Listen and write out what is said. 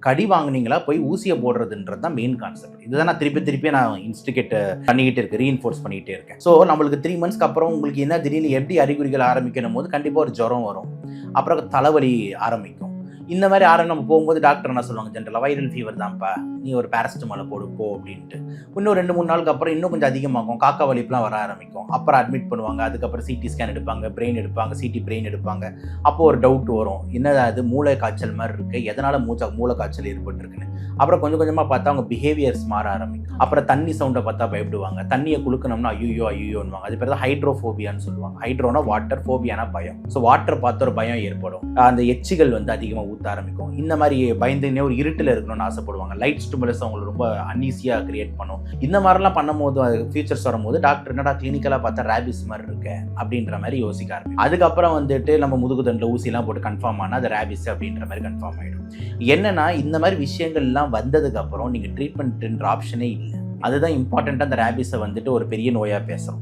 கடி வாங்குனீங்களா போய் ஊசியை போடுறதுன்றது தான் மெயின் கான்செப்ட். இதுதான் நான் திருப்பி நான் இன்ஸ்டிகேட் பண்ணிக்கிட்டே இருக்கேன், ரீஇன்ஃபோர்ஸ் பண்ணிக்கிட்டே இருக்கேன். ஸோ நம்மளுக்கு 3 monthsக்கு அப்புறம் உங்களுக்கு என்ன திடீர்னு எப்படி அறிகுறிகள் ஆரம்பிக்கணும் போது கண்டிப்பாக ஒரு ஜுரம் வரும், அப்புறம் தலைவலி ஆரம்பிக்கும். இந்த மாதிரி நம்ம போகும்போது டாக்டர் என்ன சொல்லுவாங்க, ஜென்ரலாக வைரல் ஃபீவர் தான்ப்பா, நீ ஒரு பேரஸ்டமாலை போ அப்படின்ட்டு. இன்னும் 2-3 நாளுக்கு அப்புறம் இன்னும் கொஞ்சம் அதிகமாகும், காக்கா வலிப்புலாம் வர ஆரம்பிக்கும். அப்புறம் அட்மிட் பண்ணுவாங்க. அதுக்கப்புறம் சிடி ஸ்கேன் எடுப்பாங்க, பிரெயின் எடுப்பாங்க, சிடி பிரெயின் எடுப்பாங்க. அப்போ ஒரு டவுட் வரும், என்னது அது மூளை காய்ச்சல் மாதிரி இருக்குது, எதனால் மூளை காய்ச்சல் ஏற்பட்டுருக்குன்னு. அப்புறம் கொஞ்சம் கொஞ்சமாக பார்த்தா அவங்க பிஹேவியர்ஸ் மாற ஆரம்பிக்கும். அப்புறம் தண்ணி சவுண்டை பார்த்தா பயப்படுவாங்க. தண்ணியை குளுக்கணும்னா ஐயோன்னுவாங்க. அது பேர் தான் ஹைட்ரோஃபோபியான்னு சொல்லுவாங்க. ஹைட்ரோனா வாட்டர், ஃபோபியானா பயம். ஸோ வாட்டர் பார்த்து ஒரு பயம் ஏற்படும். அந்த எச்சிகள் அதிகமாக ஊற்ற ஆரம்பிக்கும். இந்த மாதிரி பயந்துனே ஒரு இருட்டில் இருக்கணும்னு ஆசைப்படுவாங்க. லைட் ஸ்டிமுலஸ் அவங்களுக்கு ரொம்ப அன்ஈஸியாக கிரியேட் பண்ணும். இந்த மாதிரிலாம் பண்ணும்போது ஃபியூச்சர்ஸ் வரும்போது டாக்டர் என்னடா கிளினிக்கலாக பார்த்தா ரேபிஸ் மாதிரி இருக்கு அப்படின்ற மாதிரி யோசிக்க ஆரம்பிக்கும். அதுக்கப்புறம் நம்ம முதுகுதண்டில் ஊசிலாம் போட்டு கன்ஃபார்ம் ஆனால் அது ரேபிஸ் அப்படின்ற மாதிரி கன்ஃபார்ம் ஆகிடும். என்னன்னா இந்த மாதிரி விஷயங்கள்லாம் வந்ததுக்கு அப்புறம் நீங்கள் ட்ரீட்மெண்ட்ன்ற ஆப்ஷனே இல்லை. அதுதான் இம்பார்ட்டண்ட்டாக அந்த ரேபிஸை ஒரு பெரிய நோயாக பேசுகிறோம்.